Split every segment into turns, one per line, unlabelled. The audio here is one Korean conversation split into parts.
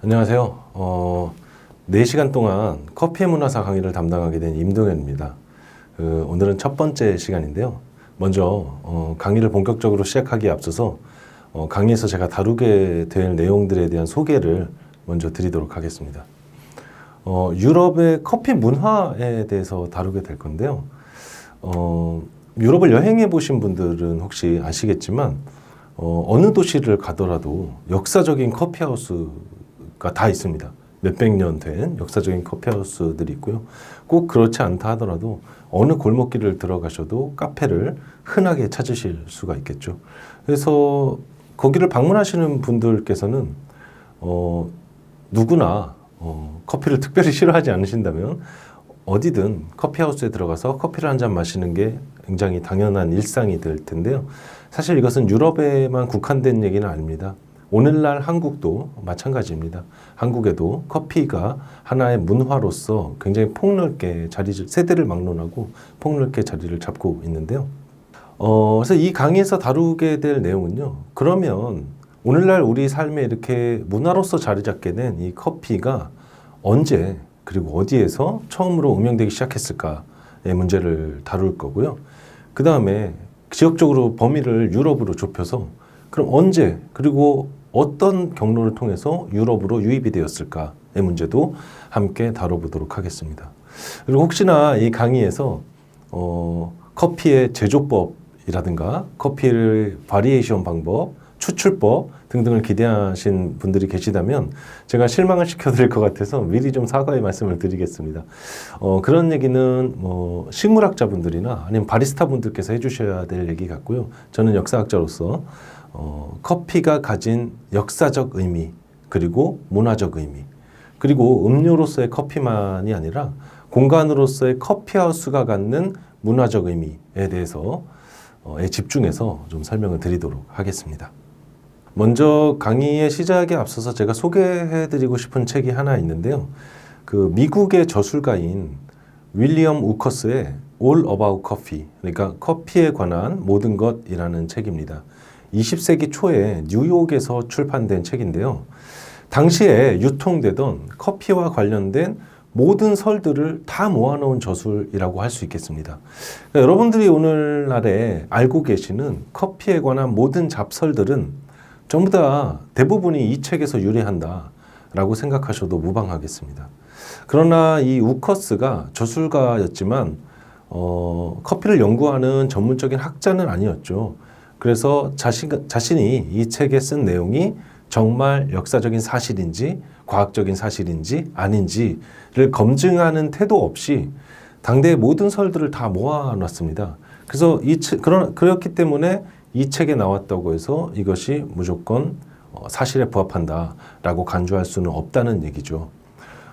안녕하세요. 4시간 동안 커피의 문화사 강의를 담당하게 된 임동현입니다. 오늘은 첫 번째 시간인데요. 먼저 강의를 본격적으로 시작하기에 앞서서 강의에서 제가 다루게 될 내용들에 대한 소개를 먼저 드리도록 하겠습니다. 유럽의 커피 문화에 대해서 다루게 될 건데요. 유럽을 여행해 보신 분들은 혹시 아시겠지만 어느 도시를 가더라도 역사적인 커피하우스가 다 있습니다. 몇백 년 된 역사적인 커피하우스들이 있고요. 꼭 그렇지 않다 하더라도 어느 골목길을 들어가셔도 카페를 흔하게 찾으실 수가 있겠죠. 그래서 거기를 방문하시는 분들께서는 누구나 커피를 특별히 싫어하지 않으신다면 어디든 커피하우스에 들어가서 커피를 한 잔 마시는 게 굉장히 당연한 일상이 될 텐데요. 사실 이것은 유럽에만 국한된 얘기는 아닙니다. 오늘날 한국도 마찬가지입니다. 한국에도 커피가 하나의 문화로서 굉장히 폭넓게 세대를 막론하고 폭넓게 자리를 잡고 있는데요. 그래서 이 강의에서 다루게 될 내용은요. 그러면 오늘날 우리 삶에 이렇게 문화로서 자리 잡게 된 이 커피가 언제 그리고 어디에서 처음으로 음영되기 시작했을까의 문제를 다룰 거고요. 그 다음에 지역적으로 범위를 유럽으로 좁혀서 그럼 언제 그리고 어떤 경로를 통해서 유럽으로 유입이 되었을까의 문제도 함께 다뤄보도록 하겠습니다. 그리고 혹시나 이 강의에서 커피의 제조법이라든가 커피의 바리에이션 방법, 추출법 등등을 기대하신 분들이 계시다면 제가 실망을 시켜드릴 것 같아서 미리 좀 사과의 말씀을 드리겠습니다. 그런 얘기는 식물학자분들이나 아니면 바리스타 분들께서 해주셔야 될 얘기 같고요. 저는 역사학자로서 커피가 가진 역사적 의미 그리고 문화적 의미 그리고 음료로서의 커피만이 아니라 공간으로서의 커피하우스가 갖는 문화적 의미에 대해서 집중해서 좀 설명을 드리도록 하겠습니다. 먼저 강의의 시작에 앞서서 제가 소개해드리고 싶은 책이 하나 있는데요. 그 미국의 저술가인 윌리엄 우커스의 All About Coffee, 그러니까 커피에 관한 모든 것이라는 책입니다. 20세기 초에 뉴욕에서 출판된 책인데요. 당시에 유통되던 커피와 관련된 모든 설들을 다 모아놓은 저술이라고 할 수 있겠습니다. 그러니까 여러분들이 오늘날에 알고 계시는 커피에 관한 모든 잡설들은 전부 다 대부분이 이 책에서 유래한다라고 생각하셔도 무방하겠습니다. 그러나 이 우커스가 저술가였지만 커피를 연구하는 전문적인 학자는 아니었죠. 그래서 자신이 이 책에 쓴 내용이 정말 역사적인 사실인지 과학적인 사실인지 아닌지를 검증하는 태도 없이 당대의 모든 설들을 다 모아놨습니다. 그래서 그렇기 때문에 이 책에 나왔다고 해서 이것이 무조건 사실에 부합한다라고 간주할 수는 없다는 얘기죠.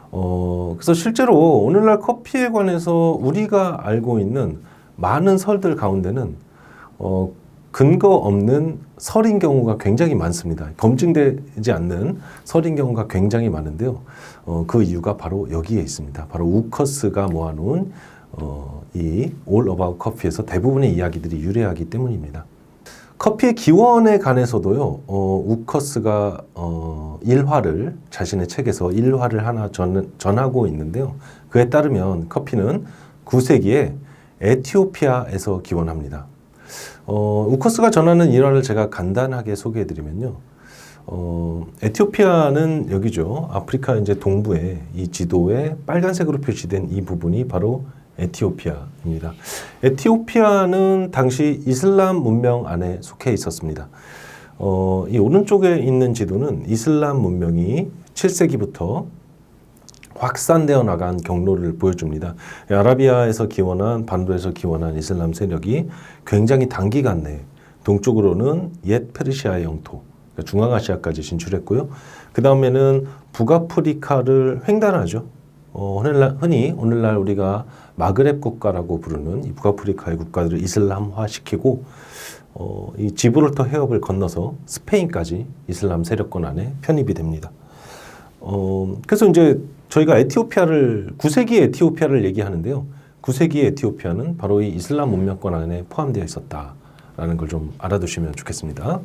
그래서 실제로 오늘날 커피에 관해서 우리가 알고 있는 많은 설들 가운데는 근거 없는 설인 경우가 굉장히 많습니다. 검증되지 않는 설인 경우가 굉장히 많은데요. 그 이유가 바로 여기에 있습니다. 바로 우커스가 모아놓은 이 All About Coffee에서 대부분의 이야기들이 유래하기 때문입니다. 커피의 기원에 관해서도요, 우커스가 자신의 책에서 일화를 하나 전하고 있는데요. 그에 따르면 커피는 9세기에 에티오피아에서 기원합니다. 우커스가 전하는 일화를 제가 간단하게 소개해드리면요. 에티오피아는 여기죠. 아프리카 이제 동부에 이 지도에 빨간색으로 표시된 이 부분이 바로 에티오피아입니다. 에티오피아는 당시 이슬람 문명 안에 속해 있었습니다. 이 오른쪽에 있는 지도는 이슬람 문명이 7세기부터 확산되어 나간 경로를 보여줍니다. 아라비아에서 기원한 반도에서 기원한 이슬람 세력이 굉장히 단기간 내에 동쪽으로는 옛 페르시아의 영토, 그러니까 중앙아시아까지 진출했고요. 그 다음에는 북아프리카를 횡단하죠. 흔히 오늘날 우리가 마그렙 국가라고 부르는 이 북아프리카의 국가들을 이슬람화시키고 이 지브롤터 해협을 건너서 스페인까지 이슬람 세력권 안에 편입이 됩니다. 그래서 이제 저희가 에티오피아를 9세기 에티오피아를 얘기하는데요. 9세기 에티오피아는 바로 이 이슬람 문명권 안에 포함되어 있었다라는 걸 좀 알아두시면 좋겠습니다.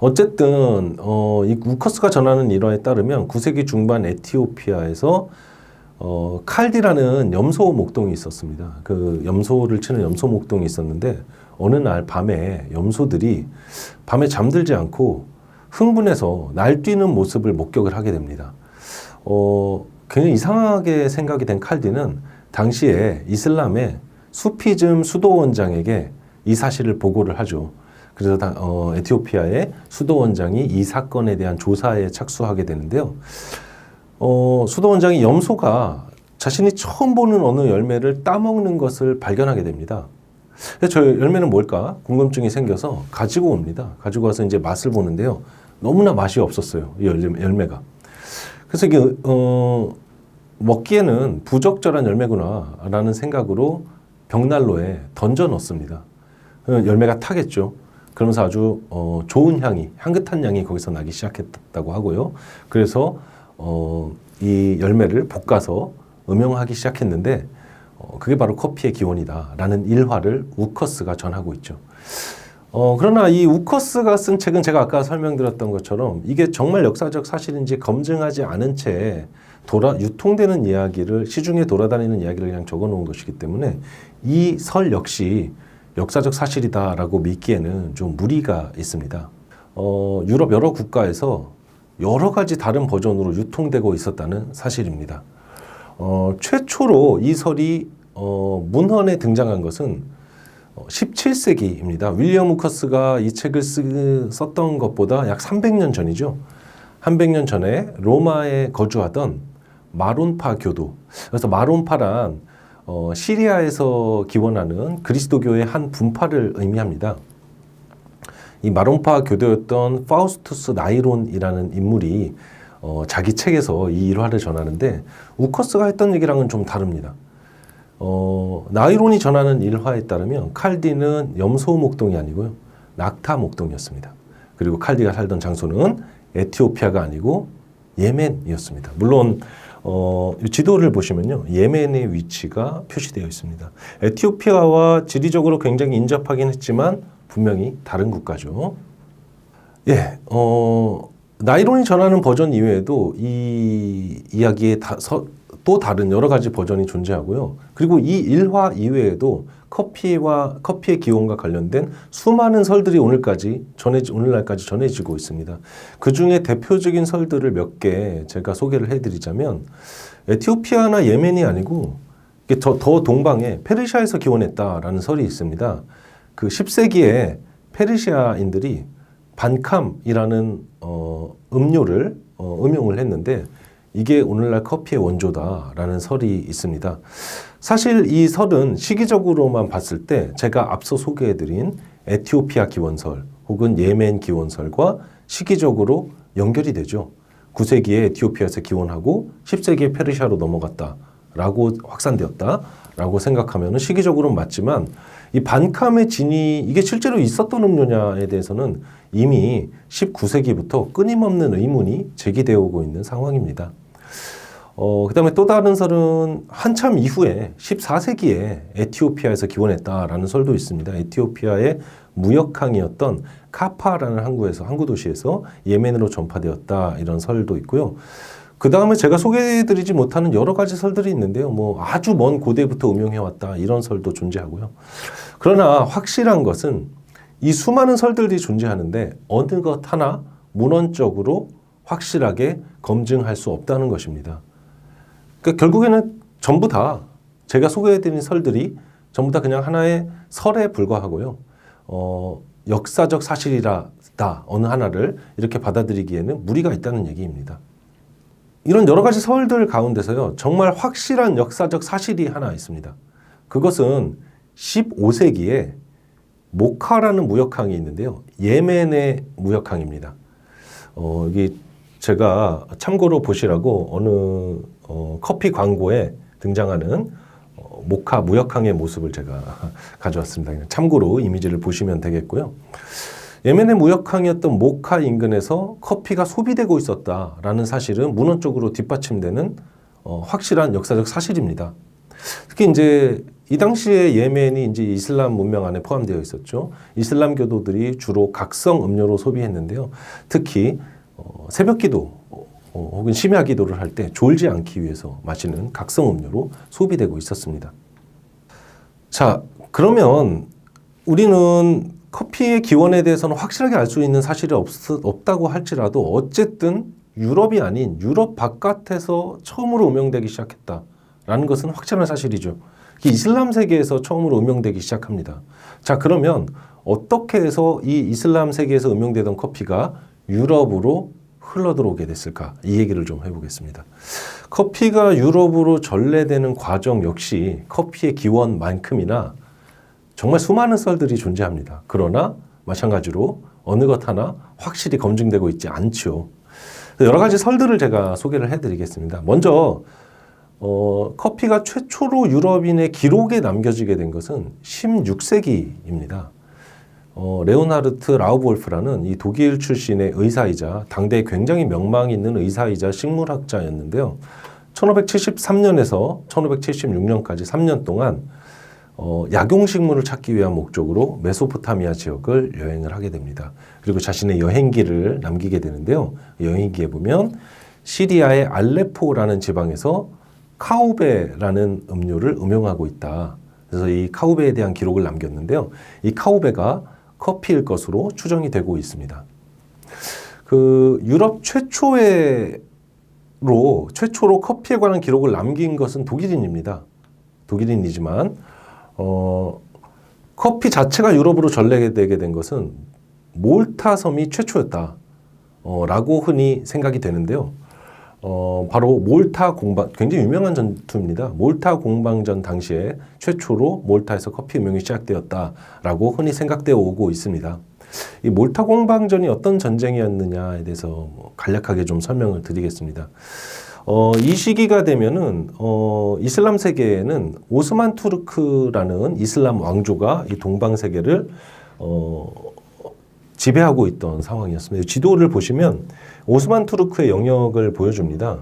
어쨌든 이 우커스가 전하는 일화에 따르면 9세기 중반 에티오피아에서 칼디라는 염소 목동이 있었습니다. 그 염소를 치는 염소 목동이 있었는데 어느 날 밤에 염소들이 밤에 잠들지 않고 흥분해서 날뛰는 모습을 목격을 하게 됩니다. 굉장히 이상하게 생각이 된 칼디는 당시에 이슬람의 수피즘 수도원장에게 이 사실을 보고를 하죠. 그래서 에티오피아의 수도원장이 이 사건에 대한 조사에 착수하게 되는데요. 수도원장이 염소가 자신이 처음 보는 어느 열매를 따먹는 것을 발견하게 됩니다. 저 열매는 뭘까? 궁금증이 생겨서 가지고 옵니다. 가지고 와서 이제 맛을 보는데요. 너무나 맛이 없었어요. 이 열매가. 그래서 이게 먹기에는 부적절한 열매구나라는 생각으로 벽난로에 던져 넣습니다. 열매가 타겠죠. 그러면서 아주 좋은 향이, 향긋한 향이 거기서 나기 시작했다고 하고요. 그래서 이 열매를 볶아서 음용하기 시작했는데 그게 바로 커피의 기원이다라는 일화를 우커스가 전하고 있죠. 그러나 이 우커스가 쓴 책은 제가 아까 설명드렸던 것처럼 이게 정말 역사적 사실인지 검증하지 않은 채 유통되는 이야기를, 시중에 돌아다니는 이야기를 그냥 적어 놓은 것이기 때문에 이 설 역시 역사적 사실이다라고 믿기에는 좀 무리가 있습니다. 유럽 여러 국가에서 여러 가지 다른 버전으로 유통되고 있었다는 사실입니다. 최초로 이 설이 문헌에 등장한 것은 17세기입니다. 윌리엄 우커스가 이 책을 썼던 것보다 약 300년 전이죠. 300년 전에 로마에 거주하던 마론파 교도. 그래서 마론파란 시리아에서 기원하는 그리스도교의 한 분파를 의미합니다. 이 마론파 교도였던 파우스투스 나이론이라는 인물이 자기 책에서 이 일화를 전하는데 우커스가 했던 얘기랑은 좀 다릅니다. 나이론이 전하는 일화에 따르면 칼디는 염소 목동이 아니고요. 낙타 목동이었습니다. 그리고 칼디가 살던 장소는 에티오피아가 아니고 예멘이었습니다. 물론 지도를 보시면요. 예멘의 위치가 표시되어 있습니다. 에티오피아와 지리적으로 굉장히 인접하긴 했지만 분명히 다른 국가죠. 예, 나이론이 전하는 버전 이외에도 이 이야기에 또 다른 여러 가지 버전이 존재하고요. 그리고 이 일화 이외에도 커피의 기원과 관련된 수많은 설들이 오늘날까지 전해지고 있습니다. 그 중에 대표적인 설들을 몇 개 제가 소개를 해드리자면 에티오피아나 예멘이 아니고 더 동방에 페르시아에서 기원했다라는 설이 있습니다. 그 10세기에 페르시아인들이 반캄이라는 음료를 음용을 했는데 이게 오늘날 커피의 원조다라는 설이 있습니다. 사실 이 설은 시기적으로만 봤을 때 제가 앞서 소개해드린 에티오피아 기원설 혹은 예멘 기원설과 시기적으로 연결이 되죠. 9세기에 에티오피아에서 기원하고 10세기에 페르시아로 넘어갔다라고 확산되었다라고 생각하면 시기적으로는 맞지만 이 반캄의 진이 이게 실제로 있었던 음료냐에 대해서는 이미 19세기부터 끊임없는 의문이 제기되어 오고 있는 상황입니다. 그 다음에 또 다른 설은 한참 이후에 14세기에 에티오피아에서 기원했다라는 설도 있습니다. 에티오피아의 무역항이었던 카파라는 항구 도시에서 예멘으로 전파되었다 이런 설도 있고요. 그 다음에 제가 소개해드리지 못하는 여러 가지 설들이 있는데요. 아주 먼 고대부터 음용해왔다 이런 설도 존재하고요. 그러나 확실한 것은 이 수많은 설들이 존재하는데 어느 것 하나 문헌적으로 확실하게 검증할 수 없다는 것입니다. 그러니까 결국에는 전부 다 제가 소개해드린 설들이 전부 다 그냥 하나의 설에 불과하고요. 역사적 사실이다 어느 하나를 이렇게 받아들이기에는 무리가 있다는 얘기입니다. 이런 여러 가지 설들 가운데서요. 정말 확실한 역사적 사실이 하나 있습니다. 그것은 15세기에 모카라는 무역항이 있는데요. 예멘의 무역항입니다. 여기 제가 참고로 보시라고 어느 커피 광고에 등장하는 모카 무역항의 모습을 제가 가져왔습니다. 참고로 이미지를 보시면 되겠고요. 예멘의 무역항이었던 모카 인근에서 커피가 소비되고 있었다라는 사실은 문헌적으로 뒷받침되는 확실한 역사적 사실입니다. 특히 이제 이 당시에 예멘이 이제 이슬람 문명 안에 포함되어 있었죠. 이슬람 교도들이 주로 각성 음료로 소비했는데요. 특히 새벽 기도 혹은 심야 기도를 할 때 졸지 않기 위해서 마시는 각성 음료로 소비되고 있었습니다. 자, 그러면 우리는 커피의 기원에 대해서는 확실하게 알 수 있는 사실이 없다고 할지라도 어쨌든 유럽이 아닌 유럽 바깥에서 처음으로 음용되기 시작했다라는 것은 확실한 사실이죠. 이슬람 세계에서 처음으로 음용되기 시작합니다. 자, 그러면 어떻게 해서 이 이슬람 세계에서 음용되던 커피가 유럽으로 흘러들어오게 됐을까? 이 얘기를 좀 해보겠습니다. 커피가 유럽으로 전래되는 과정 역시 커피의 기원만큼이나 정말 수많은 썰들이 존재합니다. 그러나 마찬가지로 어느 것 하나 확실히 검증되고 있지 않죠. 여러 가지 설들을 제가 소개를 해드리겠습니다. 먼저 커피가 최초로 유럽인의 기록에 남겨지게 된 것은 16세기입니다. 레오나르트 라우볼프라는 이 독일 출신의 의사이자 당대에 굉장히 명망 있는 의사이자 식물학자였는데요. 1573년에서 1576년까지 3년 동안 약용식물을 찾기 위한 목적으로 메소포타미아 지역을 여행을 하게 됩니다. 그리고 자신의 여행기를 남기게 되는데요. 여행기에 보면 시리아의 알레포라는 지방에서 카우베라는 음료를 음용하고 있다. 그래서 이 카우베에 대한 기록을 남겼는데요. 이 카우베가 커피일 것으로 추정이 되고 있습니다. 유럽 최초로 커피에 관한 기록을 남긴 것은 독일인입니다. 독일인이지만 커피 자체가 유럽으로 전래되게 된 것은 몰타 섬이 최초였다. 라고 흔히 생각이 되는데요. 바로 몰타 공방, 굉장히 유명한 전투입니다. 몰타 공방전 당시에 최초로 몰타에서 커피 음용이 시작되었다라고 흔히 생각되어 오고 있습니다. 이 몰타 공방전이 어떤 전쟁이었느냐에 대해서 간략하게 좀 설명을 드리겠습니다. 이 시기가 되면은 이슬람 세계에는 오스만 투르크라는 이슬람 왕조가 이 동방 세계를 지배하고 있던 상황이었습니다. 지도를 보시면 오스만 투르크의 영역을 보여줍니다.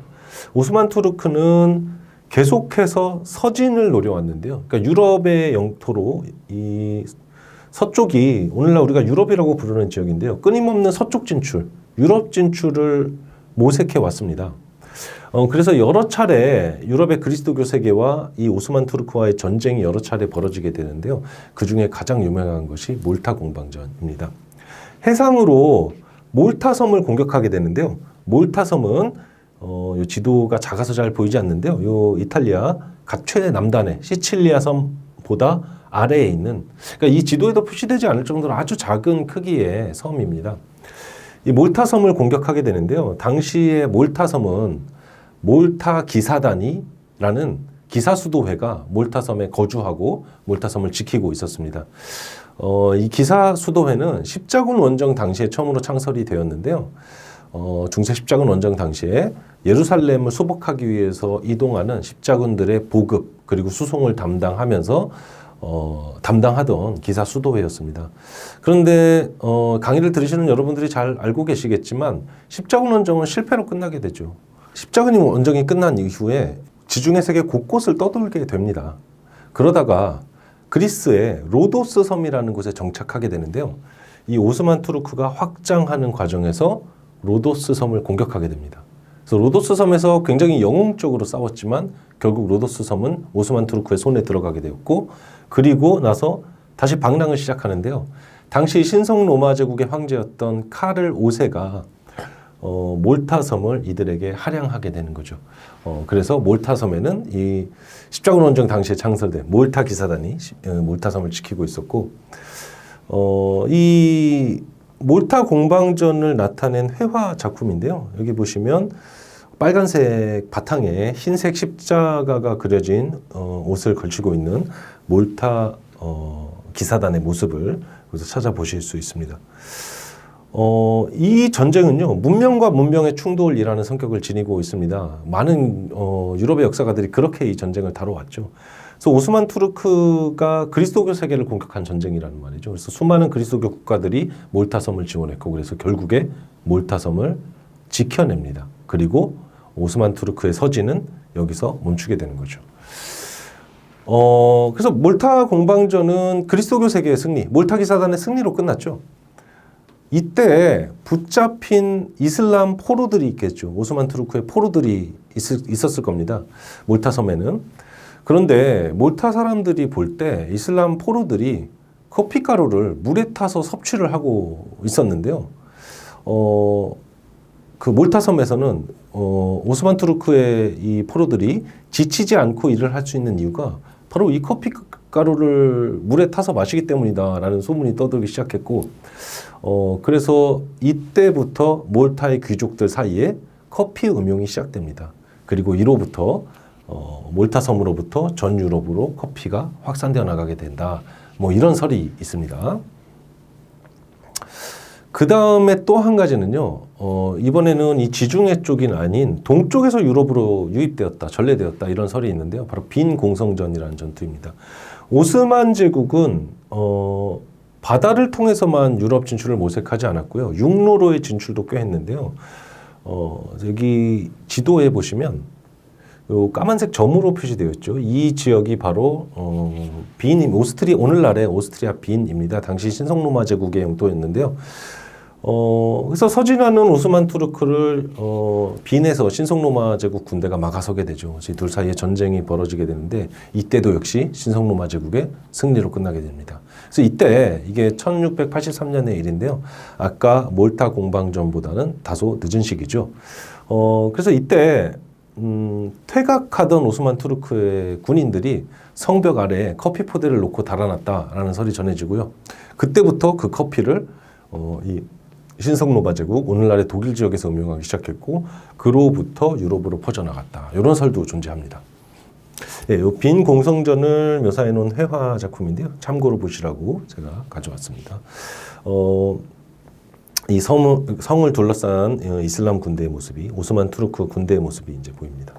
오스만 투르크는 계속해서 서진을 노려왔는데요. 그러니까 유럽의 영토로 이 서쪽이 오늘날 우리가 유럽이라고 부르는 지역인데요. 끊임없는 서쪽 진출, 유럽 진출을 모색해 왔습니다. 그래서 여러 차례 유럽의 그리스도교 세계와 이 오스만 투르크와의 전쟁이 여러 차례 벌어지게 되는데요. 그 중에 가장 유명한 것이 몰타 공방전입니다. 해상으로 몰타 섬을 공격하게 되는데요. 몰타 섬은 요 지도가 작아서 잘 보이지 않는데요. 요 이탈리아 최남단의 시칠리아 섬보다 아래에 있는, 그러니까 이 지도에도 표시되지 않을 정도로 아주 작은 크기의 섬입니다. 이 몰타 섬을 공격하게 되는데요. 당시에 몰타 섬은 몰타 기사단이라는 기사 수도회가 몰타 섬에 거주하고 몰타 섬을 지키고 있었습니다. 이 기사 수도회는 십자군 원정 당시에 처음으로 창설이 되었는데요. 중세 십자군 원정 당시에 예루살렘을 수복하기 위해서 이동하는 십자군들의 보급 그리고 수송을 담당하던 기사 수도회였습니다. 그런데 강의를 들으시는 여러분들이 잘 알고 계시겠지만 십자군 원정은 실패로 끝나게 되죠. 십자군 원정이 끝난 이후에 지중해 세계 곳곳을 떠돌게 됩니다. 그러다가 그리스의 로도스 섬이라는 곳에 정착하게 되는데요. 이 오스만 투르크가 확장하는 과정에서 로도스 섬을 공격하게 됩니다. 그래서 로도스 섬에서 굉장히 영웅적으로 싸웠지만 결국 로도스 섬은 오스만 투르크의 손에 들어가게 되었고, 그리고 나서 다시 방랑을 시작하는데요. 당시 신성 로마 제국의 황제였던 카를 5세가 몰타 섬을 이들에게 할양하게 되는 거죠. 그래서 몰타 섬에는 이 십자군 원정 당시에 창설된 몰타 기사단이 몰타 섬을 지키고 있었고, 이 몰타 공방전을 나타낸 회화 작품인데요. 여기 보시면 빨간색 바탕에 흰색 십자가가 그려진 옷을 걸치고 있는 몰타 기사단의 모습을 여기서 찾아보실 수 있습니다. 이 전쟁은요, 문명과 문명의 충돌이라는 성격을 지니고 있습니다. 많은 유럽의 역사가들이 그렇게 이 전쟁을 다뤄왔죠. 그래서 오스만 투르크가 그리스도교 세계를 공격한 전쟁이라는 말이죠. 그래서 수많은 그리스도교 국가들이 몰타섬을 지원했고, 그래서 결국에 몰타섬을 지켜냅니다. 그리고 오스만 투르크의 서진은 여기서 멈추게 되는 거죠. 그래서 몰타 공방전은 그리스도교 세계의 승리, 몰타 기사단의 승리로 끝났죠. 이때 붙잡힌 이슬람 포로들이 있겠죠. 오스만 투르크의 포로들이 있었을 겁니다. 몰타 섬에는. 그런데 몰타 사람들이 볼 때 이슬람 포로들이 커피가루를 물에 타서 섭취를 하고 있었는데요. 그 몰타 섬에서는 오스만 투르크의 이 포로들이 지치지 않고 일을 할 수 있는 이유가 바로 이 커피가루를 물에 타서 마시기 때문이다라는 소문이 떠들기 시작했고, 그래서 이때부터 몰타의 귀족들 사이에 커피 음용이 시작됩니다. 그리고 이로부터 몰타 섬으로부터 전 유럽으로 커피가 확산되어 나가게 된다. 뭐 이런 설이 있습니다. 그 다음에 또 한 가지는요, 이번에는 이 지중해 쪽이 아닌 동쪽에서 유럽으로 유입되었다, 전래되었다 이런 설이 있는데요. 바로 빈 공성전이라는 전투입니다. 오스만 제국은 바다를 통해서만 유럽 진출을 모색하지 않았고요. 육로로의 진출도 꽤 했는데요. 여기 지도에 보시면 요 까만색 점으로 표시되어 있죠. 이 지역이 바로 오늘날의 오스트리아 빈입니다. 당시 신성로마 제국의 영토였는데요. 그래서 서진하는 오스만 투르크를 빈에서 신성로마 제국 군대가 막아서게 되죠. 이 둘 사이에 전쟁이 벌어지게 되는데 이때도 역시 신성로마 제국의 승리로 끝나게 됩니다. 그래서 이때 이게 1683년의 일인데요. 아까 몰타 공방전보다는 다소 늦은 시기죠. 그래서 이때 퇴각하던 오스만 투르크의 군인들이 성벽 아래에 커피 포대를 놓고 달아났다라는 설이 전해지고요. 그때부터 그 커피를 이 신성로마 제국, 오늘날의 독일 지역에서 음용하기 시작했고, 그로부터 유럽으로 퍼져나갔다. 이런 설도 존재합니다. 네, 이 빈 공성전을 묘사해 놓은 회화 작품인데요. 참고로 보시라고 제가 가져왔습니다. 이 성을 둘러싼 이슬람 군대의 모습이, 오스만 투르크 군대의 모습이 이제 보입니다.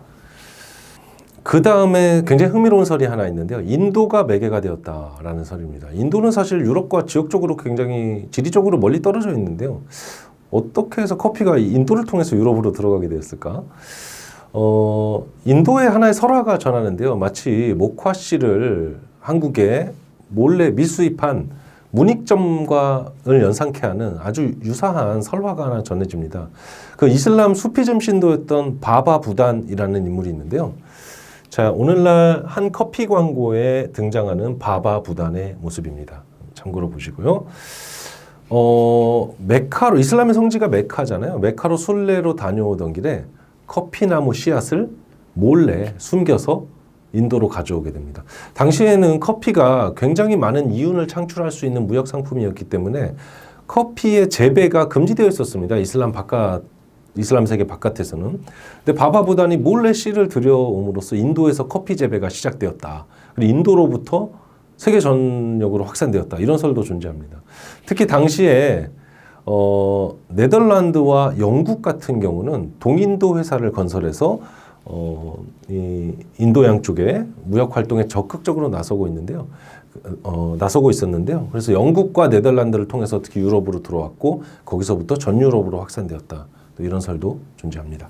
그 다음에 굉장히 흥미로운 설이 하나 있는데요. 인도가 매개가 되었다라는 설입니다. 인도는 사실 유럽과 지역적으로 굉장히 지리적으로 멀리 떨어져 있는데요. 어떻게 해서 커피가 인도를 통해서 유럽으로 들어가게 되었을까? 인도의 하나의 설화가 전하는데요. 마치 모콰씨를 한국에 몰래 밀수입한 문익점과를 연상케 하는 아주 유사한 설화가 하나 전해집니다. 그 이슬람 수피즘 신도였던 바바 부단이라는 인물이 있는데요. 자, 오늘날 한 커피 광고에 등장하는 바바 부단의 모습입니다. 참고로 보시고요. 메카로, 이슬람의 성지가 메카잖아요. 메카로 순례로 다녀오던 길에 커피나무 씨앗을 몰래 숨겨서 인도로 가져오게 됩니다. 당시에는 커피가 굉장히 많은 이윤을 창출할 수 있는 무역 상품이었기 때문에 커피의 재배가 금지되어 있었습니다. 이슬람 세계 바깥에서는. 근데 바바 부단이 몰래 씨를 들여옴으로써 인도에서 커피 재배가 시작되었다. 그리고 인도로부터 세계 전역으로 확산되었다. 이런 설도 존재합니다. 특히 당시에 네덜란드와 영국 같은 경우는 동인도 회사를 건설해서 이 인도양 쪽에 무역 활동에 적극적으로 나서고 있었는데요. 그래서 영국과 네덜란드를 통해서 특히 유럽으로 들어왔고 거기서부터 전 유럽으로 확산되었다. 이런 설도 존재합니다.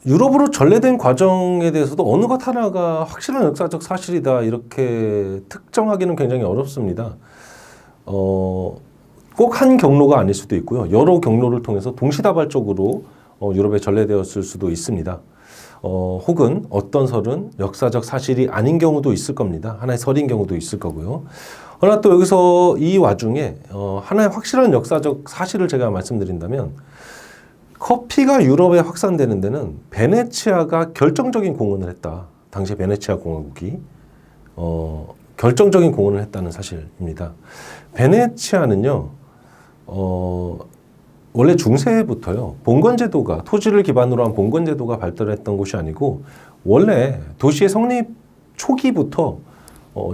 유럽으로 전래된 과정에 대해서도 어느 것 하나가 확실한 역사적 사실이다 이렇게 특정하기는 굉장히 어렵습니다. 꼭 한 경로가 아닐 수도 있고요. 여러 경로를 통해서 동시다발적으로 유럽에 전래되었을 수도 있습니다. 혹은 어떤 설은 역사적 사실이 아닌 경우도 있을 겁니다. 하나의 설인 경우도 있을 거고요. 그러나 또 여기서 이 와중에 하나의 확실한 역사적 사실을 제가 말씀드린다면 커피가 유럽에 확산되는 데는 베네치아가 결정적인 공헌을 했다. 당시 베네치아 공화국이 결정적인 공헌을 했다는 사실입니다. 베네치아는요, 원래 중세부터요, 봉건제도가, 토지를 기반으로 한 봉건제도가 발달했던 곳이 아니고, 원래 도시의 성립 초기부터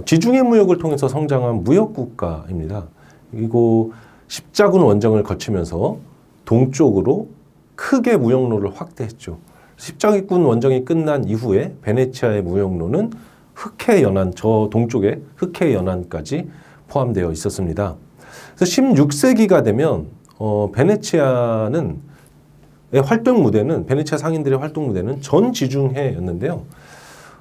지중해 무역을 통해서 성장한 무역국가입니다. 그리고 십자군 원정을 거치면서 동쪽으로 크게 무역로를 확대했죠. 십자군 원정이 끝난 이후에 베네치아의 무역로는 흑해 연안, 저 동쪽에 흑해 연안까지 포함되어 있었습니다. 그래서 16세기가 되면 베네치아는 활동 무대는 베네치아 상인들의 활동 무대는 전 지중해였는데요.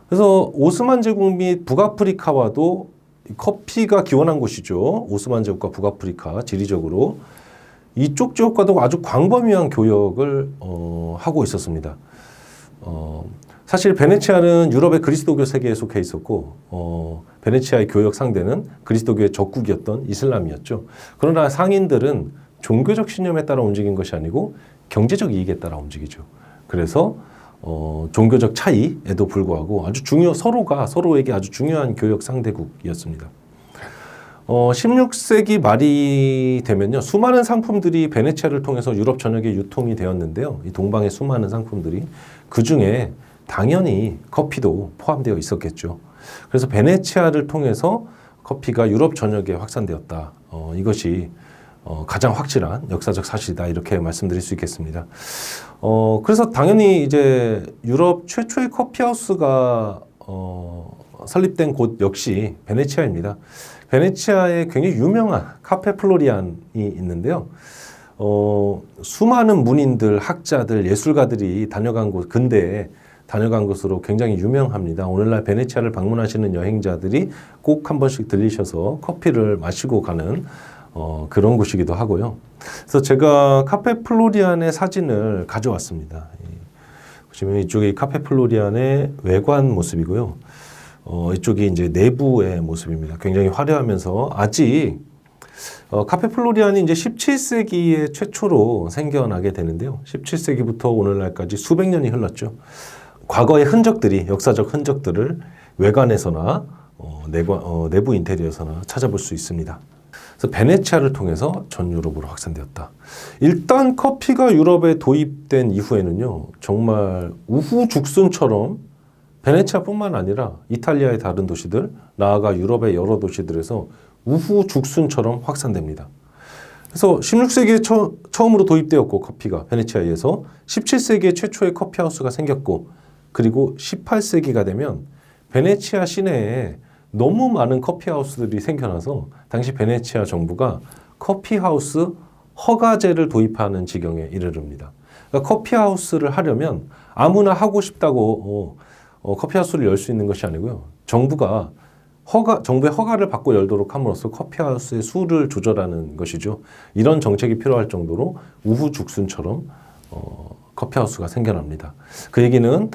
그래서 오스만 제국 및 북아프리카와도 커피가 기원한 곳이죠. 오스만 제국과 북아프리카 지리적으로 이쪽 지역과도 아주 광범위한 교역을 하고 있었습니다. 사실 베네치아는 유럽의 그리스도교 세계에 속해 있었고 베네치아의 교역 상대는 그리스도교의 적국이었던 이슬람이었죠. 그러나 상인들은 종교적 신념에 따라 움직인 것이 아니고 경제적 이익에 따라 움직이죠. 그래서 종교적 차이에도 불구하고 아주 서로가 서로에게 아주 중요한 교역 상대국이었습니다. 16세기 말이 되면요, 수많은 상품들이 베네치아를 통해서 유럽 전역에 유통이 되었는데요. 이 동방의 수많은 상품들이 그 중에 당연히 커피도 포함되어 있었겠죠. 그래서 베네치아를 통해서 커피가 유럽 전역에 확산되었다. 이것이 가장 확실한 역사적 사실이다. 이렇게 말씀드릴 수 있겠습니다. 그래서 당연히 이제 유럽 최초의 커피하우스가 설립된 곳 역시 베네치아입니다. 베네치아에 굉장히 유명한 카페 플로리안이 있는데요. 수많은 문인들, 학자들, 예술가들이 다녀간 곳, 근대에 다녀간 곳으로 굉장히 유명합니다. 오늘날 베네치아를 방문하시는 여행자들이 꼭 한 번씩 들리셔서 커피를 마시고 가는 그런 곳이기도 하고요. 그래서 제가 카페 플로리안의 사진을 가져왔습니다. 보시면 이쪽이 카페 플로리안의 외관 모습이고요. 이쪽이 이제 내부의 모습입니다. 굉장히 화려하면서 아직 카페 플로리안이 이제 17세기에 최초로 생겨나게 되는데요. 17세기부터 오늘날까지 수백 년이 흘렀죠. 과거의 흔적들이, 역사적 흔적들을 외관에서나 내부 인테리어에서나 찾아볼 수 있습니다. 그래서 베네치아를 통해서 전 유럽으로 확산되었다. 일단 커피가 유럽에 도입된 이후에는요, 정말 우후죽순처럼 베네치아뿐만 아니라 이탈리아의 다른 도시들, 나아가 유럽의 여러 도시들에서 우후죽순처럼 확산됩니다. 그래서 16세기에 처음으로 도입되었고 커피가 베네치아에서 17세기에 최초의 커피하우스가 생겼고, 그리고 18세기가 되면 베네치아 시내에 너무 많은 커피하우스들이 생겨나서 당시 베네치아 정부가 커피하우스 허가제를 도입하는 지경에 이르릅니다. 그러니까 커피하우스를 하려면 아무나 하고 싶다고 커피하우스를 열 수 있는 것이 아니고요. 정부의 허가를 받고 열도록 함으로써 커피하우스의 수를 조절하는 것이죠. 이런 정책이 필요할 정도로 우후죽순처럼 커피하우스가 생겨납니다. 그 얘기는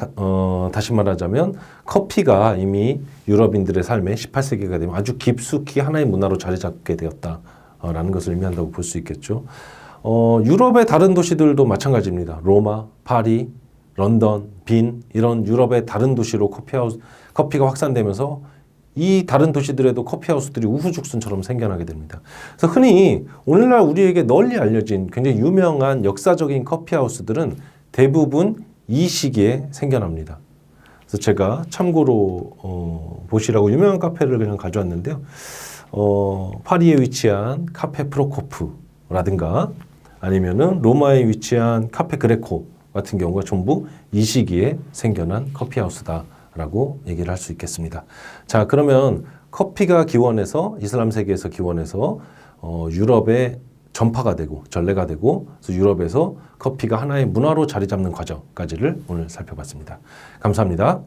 다시 말하자면 커피가 이미 유럽인들의 삶에 18세기가 되면 아주 깊숙이 하나의 문화로 자리 잡게 되었다라는 것을 의미한다고 볼 수 있겠죠. 유럽의 다른 도시들도 마찬가지입니다. 로마, 파리, 런던, 빈 이런 유럽의 다른 도시로 커피가 확산되면서 이 다른 도시들에도 커피하우스들이 우후죽순처럼 생겨나게 됩니다. 그래서 흔히 오늘날 우리에게 널리 알려진 굉장히 유명한 역사적인 커피하우스들은 대부분 이 시기에 생겨납니다. 그래서 제가 참고로 보시라고 유명한 카페를 그냥 가져왔는데요. 파리에 위치한 카페 프로코프라든가 아니면은 로마에 위치한 카페 그레코 같은 경우가 전부 이 시기에 생겨난 커피하우스다라고 얘기를 할 수 있겠습니다. 자, 그러면 커피가 기원해서 이슬람 세계에서 기원해서 유럽에 전파가 되고 전래가 되고 그래서 유럽에서 커피가 하나의 문화로 자리 잡는 과정까지를 오늘 살펴봤습니다. 감사합니다.